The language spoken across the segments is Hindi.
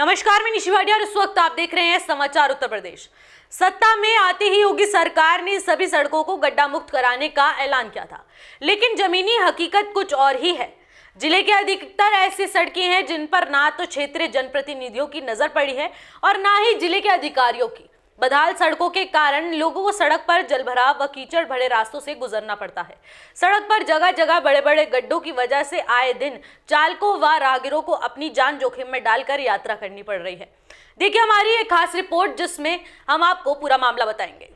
नमस्कार, मैं निशि भाटिया और इस वक्त आप देख रहे हैं समाचार उत्तर प्रदेश। सत्ता में आते ही योगी सरकार ने सभी सड़कों को गड्ढा मुक्त कराने का ऐलान किया था, लेकिन जमीनी हकीकत कुछ और ही है। जिले के अधिकतर ऐसी सड़कें हैं जिन पर ना तो क्षेत्रीय जनप्रतिनिधियों की नजर पड़ी है और ना ही जिले के अधिकारियों की। बदहाल सड़कों के कारण लोगों को सड़क पर जलभराव व कीचड़ भरे रास्तों से गुजरना पड़ता है। सड़क पर जगह जगह बड़े बड़े गड्ढों की वजह से आए दिन चालकों व राहगीरों को अपनी जान जोखिम में डालकर यात्रा करनी पड़ रही है। देखिए हमारी एक खास रिपोर्ट जिसमें हम आपको पूरा मामला बताएंगे।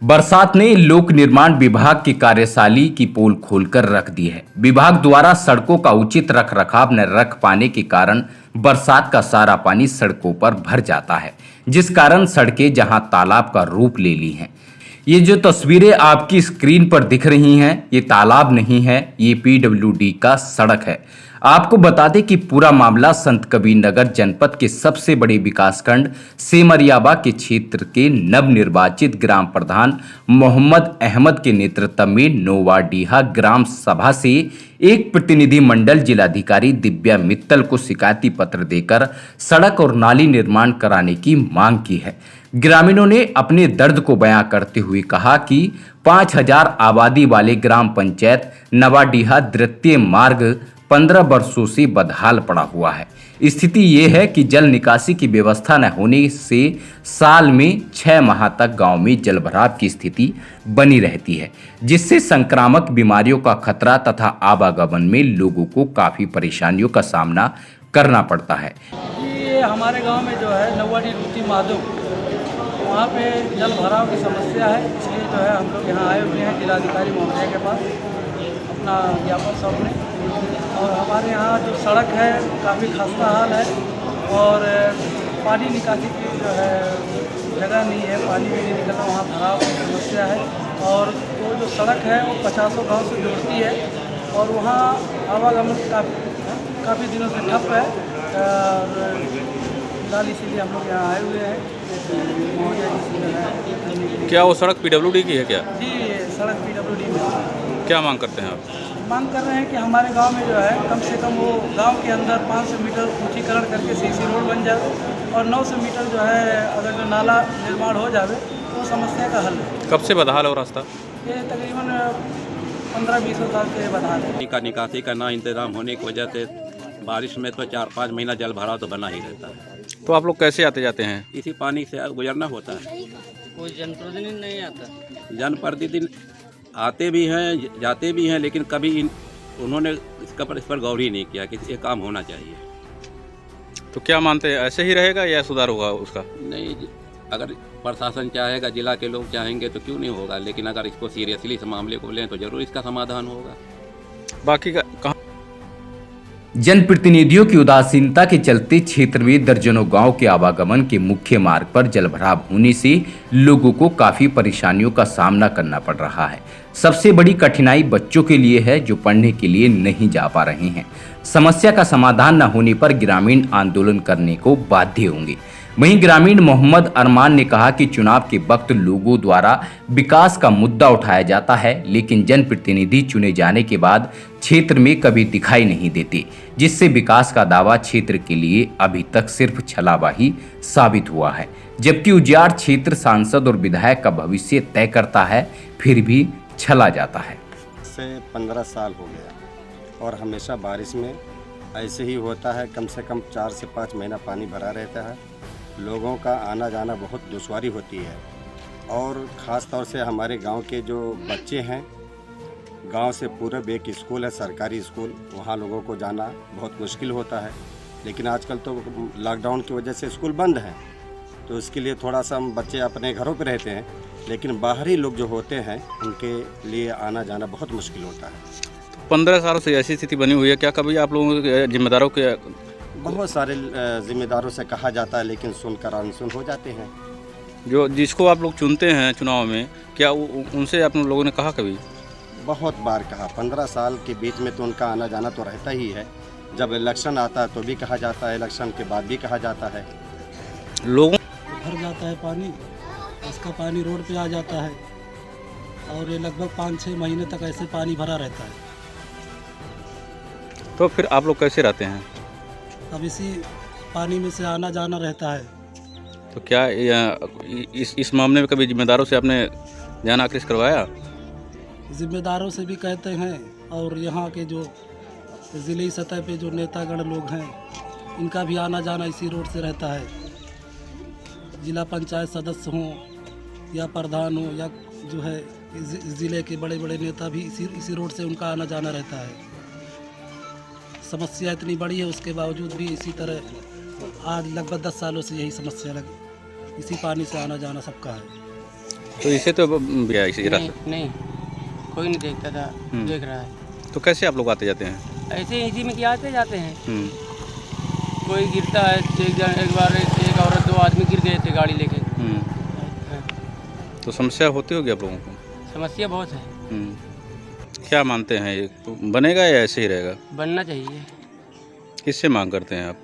बरसात ने लोक निर्माण विभाग की कार्यशाली की पोल खोलकर रख दी है। विभाग द्वारा सड़कों का उचित रखरखाव न रख पाने के कारण बरसात का सारा पानी सड़कों पर भर जाता है, जिस कारण सड़कें जहां तालाब का रूप ले ली हैं। ये जो तस्वीरें आपकी स्क्रीन पर दिख रही हैं, ये तालाब नहीं है, ये PWD का सड़क है। आपको बता दें कि पूरा मामला संत कबीरनगर जनपद के सबसे बड़े विकासखंड सेमरियाबा के क्षेत्र के नवनिर्वाचित ग्राम प्रधान मोहम्मद अहमद के नेतृत्व में नोवाडीहा ग्राम सभा से एक प्रतिनिधि मंडल जिलाधिकारी दिव्या मित्तल को शिकायती पत्र देकर सड़क और नाली निर्माण कराने की मांग की है। ग्रामीणों ने अपने दर्द को बयां करते हुए कहा कि 5000 आबादी वाले ग्राम पंचायत नवाडीहा द्वितीय मार्ग 15 वर्षों से बदहाल पड़ा हुआ है। स्थिति ये है कि जल निकासी की व्यवस्था न होने से साल में 6 माह तक गांव में जलभराव की स्थिति बनी रहती है, जिससे संक्रामक बीमारियों का खतरा तथा आवागमन में लोगों को काफ़ी परेशानियों का सामना करना पड़ता है। ये हमारे गांव में जो है नवाडी रूटी माधव, वहाँ पे जल भराव की समस्या है, इसलिए जो है हम लोग यहाँ आए हुए हैं जिलाधिकारी महोदय के पास अपना ज्ञापन सौंपने। और हमारे यहाँ जो सड़क है काफ़ी खस्ता हाल है और पानी निकासी की जो है जगह नहीं है, पानी भी नहीं निकलता, वहाँ भराव की समस्या है। और वो जो सड़क है वो 50 गाँव से जोड़ती है और वहाँ आवागमन काफ़ी दिनों से ठप है। और फिलहाल इसीलिए हम लोग यहाँ आए हुए हैं। क्या वो सड़क PWD की है क्या? जी, ये सड़क PWD में। क्या मांग करते हैं आप? मांग कर रहे हैं कि हमारे गांव में जो है कम से कम वो गांव के अंदर 500 मीटर ऊंचीकरण करके CC रोड बन जाए और 900 मीटर जो है अगर जो नाला निर्माण हो जाए तो समस्या का हल है। कब से बदहाल है वो रास्ता? ये तकरीबन 15-20 साल से बदहाल है। का निकासी का ना इंतजाम होने की वजह से बारिश में तो 4-5 महीना जल भराव तो बना ही रहता है। तो आप लोग कैसे आते जाते हैं? इसी पानी से गुजरना होता है। कोई जनप्रतिनिधि नहीं आता। जनप्रतिनिधि आते भी हैं जाते भी हैं, लेकिन कभी उन्होंने इस पर गौर ही नहीं किया कि ये काम होना चाहिए। तो क्या मानते हैं, ऐसे ही रहेगा या सुधार होगा उसका? नहीं, अगर प्रशासन चाहेगा, जिला के लोग चाहेंगे तो क्यों नहीं होगा, लेकिन अगर इसको सीरियसली इस मामले को लें तो जरूर इसका समाधान होगा। बाकी का कहाँ? जनप्रतिनिधियों की उदासीनता के चलते क्षेत्र में दर्जनों गांव के आवागमन के मुख्य मार्ग पर जलभराव होने से लोगों को काफी परेशानियों का सामना करना पड़ रहा है। सबसे बड़ी कठिनाई बच्चों के लिए है जो पढ़ने के लिए नहीं जा पा रहे हैं। समस्या का समाधान न होने पर ग्रामीण आंदोलन करने को बाध्य होंगे। वहीं ग्रामीण मोहम्मद अरमान ने कहा कि चुनाव के वक्त लोगों द्वारा विकास का मुद्दा उठाया जाता है, लेकिन जनप्रतिनिधि चुने जाने के बाद क्षेत्र में कभी दिखाई नहीं देते, जिससे विकास का दावा क्षेत्र के लिए अभी तक सिर्फ छलावा ही साबित हुआ है। जबकि उजियार क्षेत्र सांसद और विधायक का भविष्य तय करता है, फिर भी छला जाता है। से 15 साल हो गया और हमेशा बारिश में ऐसे ही होता है। कम से कम 4 से 5 महीना पानी भरा रहता है। लोगों का आना जाना बहुत दुश्वारी होती है और ख़ास तौर से हमारे गांव के जो बच्चे हैं, गांव से पूरब एक स्कूल है, सरकारी स्कूल, वहां लोगों को जाना बहुत मुश्किल होता है। लेकिन आजकल तो लॉकडाउन की वजह से स्कूल बंद है, तो इसके लिए थोड़ा सा हम बच्चे अपने घरों पे रहते हैं, लेकिन बाहरी लोग जो होते हैं उनके लिए आना जाना बहुत मुश्किल होता है। 15 सालों से ऐसी स्थिति बनी हुई है, क्या कभी आप लोगों के जिम्मेदारों के? बहुत सारे जिम्मेदारों से कहा जाता है, लेकिन सुनकर अनसुन हो जाते हैं। जो जिसको आप लोग चुनते हैं चुनाव में, क्या उनसे आप लोगों ने कहा कभी? बहुत बार कहा। 15 साल के बीच में तो उनका आना जाना तो रहता ही है। जब इलेक्शन आता है तो भी कहा जाता है, इलेक्शन के बाद भी कहा जाता है। लोगों भर जाता है पानी, उसका पानी रोड पे आ जाता है और ये लगभग 5-6 महीने तक ऐसे पानी भरा रहता है। तो फिर आप लोग कैसे रहते हैं? अब इसी पानी में से आना जाना रहता है। तो क्या इस मामले में कभी जिम्मेदारों से आपने जान आक्रिश करवाया? जिम्मेदारों से भी कहते हैं और यहाँ के जो ज़िले सतह पे जो नेतागण लोग हैं इनका भी आना जाना इसी रोड से रहता है। जिला पंचायत सदस्य हों या प्रधान हो या जो है ज़िले के बड़े बड़े नेता भी इसी रोड से उनका आना जाना रहता है। समस्या इतनी बड़ी है उसके बावजूद भी इसी तरह आज लगभग 10 सालों से यही समस्या लगी, इसी पानी से आना जाना सबका है। तो इसे तो भैया इसी रास्ते नहीं कोई नहीं देखता था, देख रहा है। तो कैसे आप लोग आते जाते हैं? ऐसे इसी में क्या आते जाते हैं। कोई गिरता है, एक बार एक औरत 2 आदमी गिर गए थे गाड़ी लेके। तो समस्या होती होगी आप लोगों को? समस्या बहुत है। क्या मानते हैं, ये तो बनेगा या ऐसे ही रहेगा? बनना चाहिए। किससे मांग करते हैं आप?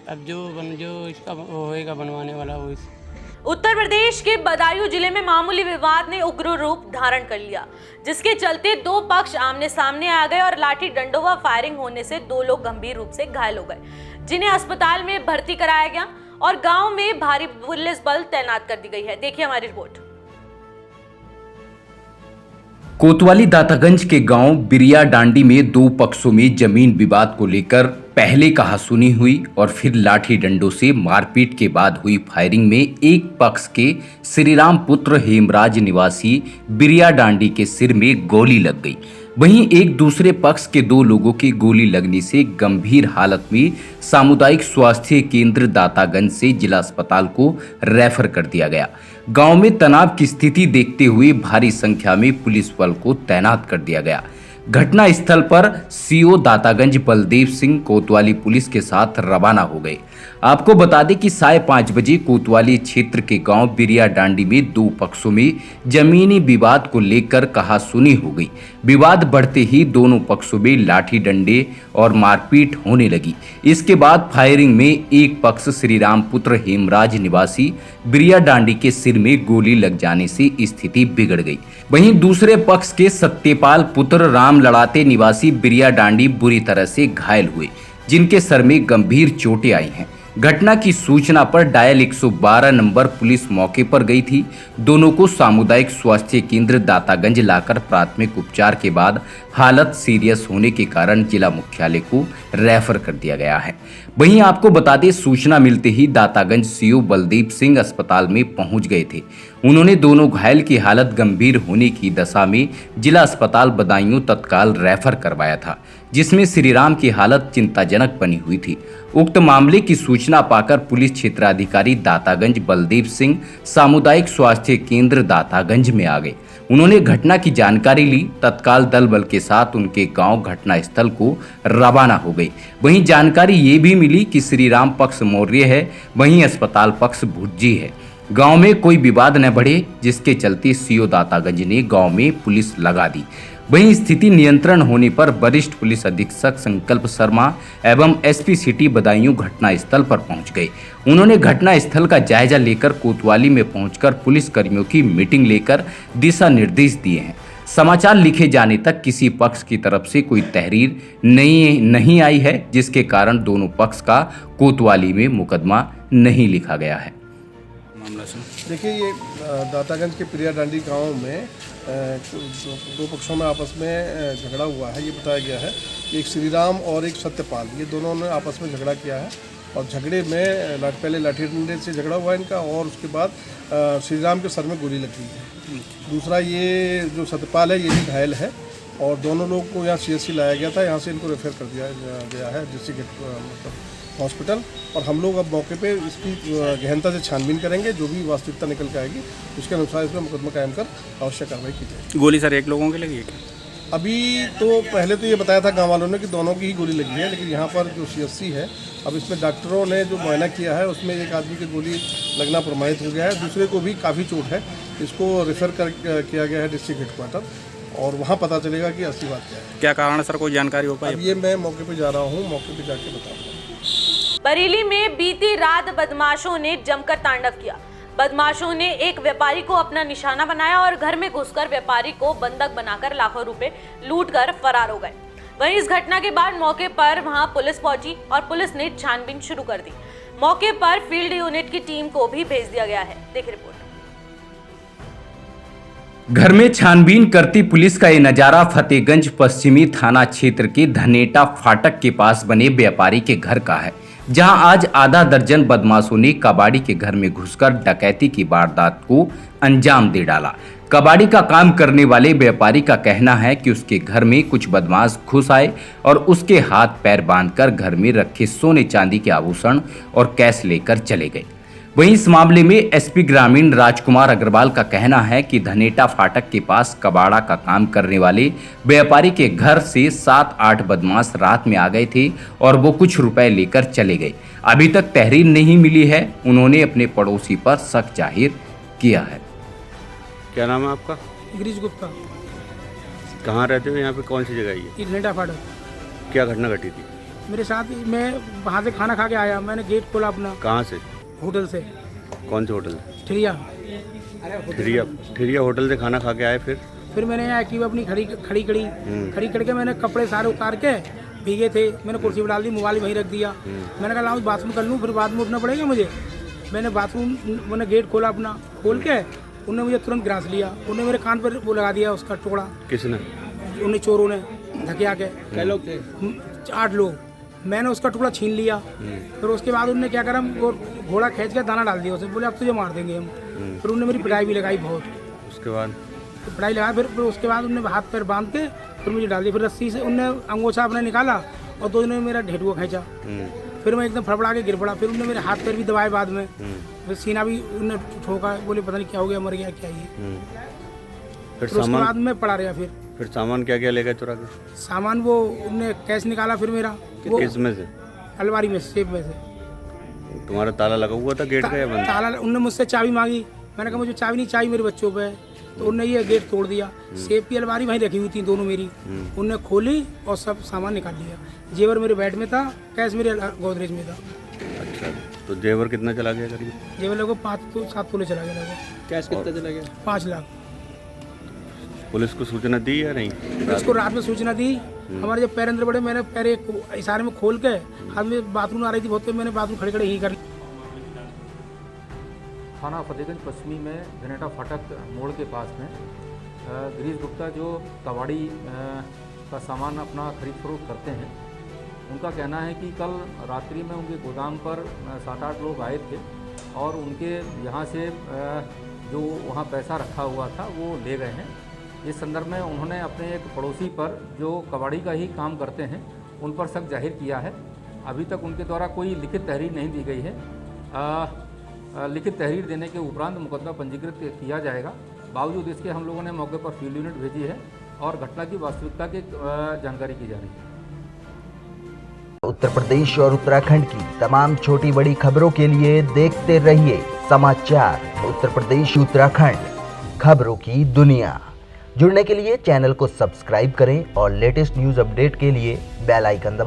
अब जो इसका होएगा बनवाने वाला वो उत्तर प्रदेश के बदायूं जिले में मामूली विवाद ने उग्र रूप धारण कर लिया, जिसके चलते 2 पक्ष आमने सामने आ गए और लाठी डंडों व फायरिंग होने से 2 लोग गंभीर रूप से घायल हो गए, जिन्हें अस्पताल में भर्ती कराया गया और गांव में भारी पुलिस बल तैनात कर दी गई है। देखिए हमारी रिपोर्ट। कोतवाली दातागंज के गांव बिरिया डांडी में 2 पक्षों में जमीन विवाद को लेकर पहले कहासुनी हुई और फिर लाठी डंडों से मारपीट के बाद हुई फायरिंग में एक पक्ष के श्रीराम पुत्र हेमराज निवासी बिरिया डांडी के सिर में गोली लग गई। वहीं एक दूसरे पक्ष के 2 लोगों की गोली लगने से गंभीर हालत में सामुदायिक स्वास्थ्य केंद्र दातागंज से जिला अस्पताल को रेफर कर दिया गया। गांव में तनाव की स्थिति देखते हुए भारी संख्या में पुलिस बल को तैनात कर दिया गया। घटना स्थल पर सीओ दातागंज बलदेव सिंह कोतवाली पुलिस के साथ रवाना हो गए। आपको बता दें कि 5:30 बजे कोतवाली क्षेत्र के गांव बिरिया डांडी में 2 पक्षों में जमीनी विवाद को लेकर कहासुनी हो गई। विवाद बढ़ते ही दोनों पक्षों में लाठी डंडे और मारपीट होने लगी। इसके बाद फायरिंग में एक पक्ष श्रीराम पुत्र हेमराज निवासी बिरिया डांडी के सिर में गोली लग जाने से स्थिति बिगड़ गई। वहीं दूसरे पक्ष के सत्यपाल पुत्र राम लड़ाते निवासी बिरिया डांडी बुरी तरह से घायल हुए, जिनके सर में गंभीर चोटें आई हैं। घटना की सूचना पर डायल 112 नंबर पुलिस मौके पर गई थी। दोनों को सामुदायिक स्वास्थ्य केंद्र दातागंज लाकर प्राथमिक उपचार के बाद हालत सीरियस होने के कारण जिला मुख्यालय को रेफर कर दिया गया है। वहीं आपको बता दें, सूचना मिलते ही दातागंज सीओ बलदेव सिंह अस्पताल में पहुंच गए थे। उन्होंने दोनों घायल की हालत गंभीर होने की दशा में जिला अस्पताल बदायूं तत्काल रेफर करवाया था, जिसमें श्रीराम की हालत चिंताजनक बनी हुई थी। उक्त मामले की सूचना पाकर पुलिस क्षेत्राधिकारी दातागंज बलदेव सिंह सामुदायिक स्वास्थ्य केंद्र दातागंज में आ गए। उन्होंने घटना की जानकारी ली। तत्काल दल बल के साथ उनके गांव घटना स्थल को रवाना हो गई। वहीं जानकारी ये भी मिली कि श्रीराम पक्ष मौर्य है, वहीं अस्पताल पक्ष भुज्जी है। गांव में कोई विवाद न बढ़े, जिसके चलते सीओ दातागंज ने गांव में पुलिस लगा दी। वहीं स्थिति नियंत्रण होने पर वरिष्ठ पुलिस अधीक्षक संकल्प शर्मा एवं एसपी सिटी बदायूं घटना स्थल पर पहुंच गए। उन्होंने घटना स्थल का जायजा लेकर कोतवाली में पहुंचकर पुलिस कर्मियों की मीटिंग लेकर दिशा निर्देश दिए हैं। समाचार लिखे जाने तक किसी पक्ष की तरफ से कोई तहरीर नहीं आई है, जिसके कारण दोनों पक्ष का कोतवाली में मुकदमा नहीं लिखा गया है। देखिए, ये दातागंज के पिरिया डांडी गांव में 2 पक्षों में आपस में झगड़ा हुआ है। ये बताया गया है कि एक श्रीराम और एक सत्यपाल, ये दोनों ने आपस में झगड़ा किया है और झगड़े में पहले लाठी डंडे से झगड़ा हुआ इनका और उसके बाद श्रीराम के सर में गोली लग गई है। दूसरा ये जो सत्यपाल है ये भी घायल है और दोनों लोग को यहाँ CSC लाया गया था। यहाँ से इनको रेफर कर दिया गया है डिस्ट्रिक्ट हॉस्पिटल और हम लोग अब मौके पे इसकी गहनता से छानबीन करेंगे। जो भी वास्तविकता निकल के आएगी उसके अनुसार इसमें मुकदमा कायम कर आवश्यक कार्रवाई की जाएगी। गोली सर एक लोगों की लगी है क्या? अभी तो पहले तो ये बताया था गांव वालों ने कि दोनों की ही गोली लगी है, लेकिन यहाँ पर जो CSC है, अब इसमें डॉक्टरों ने जो मुआयना किया है उसमें एक आदमी की गोली लगना प्रमाणित हो गया है, दूसरे को भी काफ़ी चोट है। इसको रेफर किया गया है डिस्ट्रिक्ट हेडक्वार्टर और वहाँ पता चलेगा कि असली बात क्या है। क्या कारण है सर, कोई जानकारी हो पाई? अब ये मैं मौके पे जा रहा हूँ, मौके पे जाके बताऊँगा। बरेली में बीती रात बदमाशों ने जमकर तांडव किया। बदमाशों ने एक व्यापारी को अपना निशाना बनाया और घर में घुसकर व्यापारी को बंधक बनाकर लाखों रुपए लूटकर फरार हो गए। वहीं इस घटना के बाद मौके पर वहां पुलिस पहुंची और पुलिस ने छानबीन शुरू कर दी। मौके पर फील्ड यूनिट की टीम को भी भेज दिया गया है। देखिए रिपोर्ट। घर में छानबीन करती पुलिस का ये नजारा फतेहगंज पश्चिमी थाना क्षेत्र के धनेटा फाटक के पास बने व्यापारी के घर का है, जहां आज आधा दर्जन बदमाशों ने कबाड़ी के घर में घुसकर डकैती की वारदात को अंजाम दे डाला। कबाड़ी का काम करने वाले व्यापारी का कहना है कि उसके घर में कुछ बदमाश घुस आए और उसके हाथ पैर बांधकर घर में रखे सोने चांदी के आभूषण और कैश लेकर चले गए। वहीं इस मामले में एसपी ग्रामीण राजकुमार अग्रवाल का कहना है कि धनेटा फाटक के पास कबाड़ा का काम करने वाले व्यापारी के घर से 7-8 बदमाश रात में आ गए थे और वो कुछ रुपए लेकर चले गए। अभी तक तहरीर नहीं मिली है। उन्होंने अपने पड़ोसी पर शक जाहिर किया है। क्या नाम है आपका? गिरीश गुप्ता। कहाँ रहते हो? यहाँ पे कौन सी जगह है ये? धनेटा फाटक। क्या घटना घटी थी? मेरे साथ मैं वहाँ से खाना खा के आया, मैंने गेट खोला अपना। कहाँ से? होटल से। कौन से होटल? ठिरिया। ठिरिया होटल से खाना खा के आए। फिर मैंने एक्टिव अपनी खड़ी करके मैंने कपड़े सारे उतार के भीगे थे, मैंने कुर्सी पर डाल दी, मोबाइल वहीं रख दिया। मैंने कहा लाओ बाथरूम कर लूँ, फिर बाद में उठना पड़ेगा मुझे। मैंने मैंने गेट खोला अपना, खोल के उन्होंने मुझे तुरंत ग्रास लिया। उन्होंने मेरे कान पर वो लगा दिया उसका टुकड़ा। किसने? उन्हें चोरों ने धकिया के। कै लोग थे? 8 लोग। मैंने उसका टुकड़ा छीन लिया। फिर उसके बाद उन्होंने क्या करा, वो घोड़ा खींच के दाना डाल दिया उसे, बोले अब तुझे मार देंगे हम। फिर उन्होंने मेरी पिटाई भी लगाई बहुत। उसके बाद पिटाई लगा, फिर उसके बाद उन्होंने हाथ पैर बांध के फिर मुझे डाल दिया। फिर रस्सी से उन्होंने अंगोछा अपना निकाला और 2 ने मेरा ढेटुआ खींचा। फिर मैं एकदम फड़फड़ा के गिर पड़ा। फिर उन्होंने मेरे हाथ पैर भी दबाए बाद में। फिर सीना भी उन्होंने ठोका, बोले पता नहीं क्या हो गया, मर गया क्या ये। फिर उसके बाद मैं पड़ा रहा। फिर सामान क्या क्या ले गए चुरा के? सामान वो उन्होंने कैश निकाला फिर मेरा। किस में से? अलमारी में, सेफ में से। तुम्हारा ताला लगा हुआ था गेट का या बंद? ताला। उन्होंने मुझसे चाबी मांगी, मैंने कहा मुझे चाबी नहीं चाहिए, मेरे बच्चों पे है। तो उन्होंने ये गेट तोड़ दिया। सेफ की अलमारी वहीं रखी हुई थी दोनों मेरी, उन्होंने खोली और सब सामान निकाल लिया। जेवर मेरे बेड में था, कैश मेरे गोदरेज में था। अच्छा, तो जेवर कितना चला गया करीब? जेवर लगभग 5-7 तोले चला गया लगभग। कैश कितना चला गया? 5 लाख। पुलिस को सूचना दी या नहीं? पुलिस को रात में सूचना दी। हमारे जब पैर अंदर बढ़े, मैंने पैर एक इशारे में खोल के, हाथ में बाथरूम आ रही थी बहुत, मैंने बाथरूम खड़े ही कर। थाना फतेहगंज पश्चिमी में धनेटा फाटक मोड़ के पास में गिरीश गुप्ता जो कबाड़ी का सामान अपना खरीद फरोख्त करते हैं, उनका कहना है कि कल रात्रि में उनके गोदाम पर 7-8 लोग आए थे और उनके यहाँ से जो वहाँ पैसा रखा हुआ था वो ले गए हैं। इस संदर्भ में उन्होंने अपने एक पड़ोसी पर जो कबाड़ी का ही काम करते हैं उन पर शक जाहिर किया है। अभी तक उनके द्वारा कोई लिखित तहरीर नहीं दी गई है। लिखित तहरीर देने के उपरांत मुकदमा पंजीकृत किया जाएगा। बावजूद इसके हम लोगों ने मौके पर फील्ड यूनिट भेजी है और घटना की वास्तविकता की जानकारी की जा रही है। उत्तर प्रदेश और उत्तराखंड की तमाम छोटी बड़ी खबरों के लिए देखते रहिए समाचार उत्तर प्रदेश उत्तराखंड, खबरों की दुनिया। जुड़ने के लिए चैनल को सब्सक्राइब करें और लेटेस्ट न्यूज अपडेट के लिए बेल आइकन दबाएं।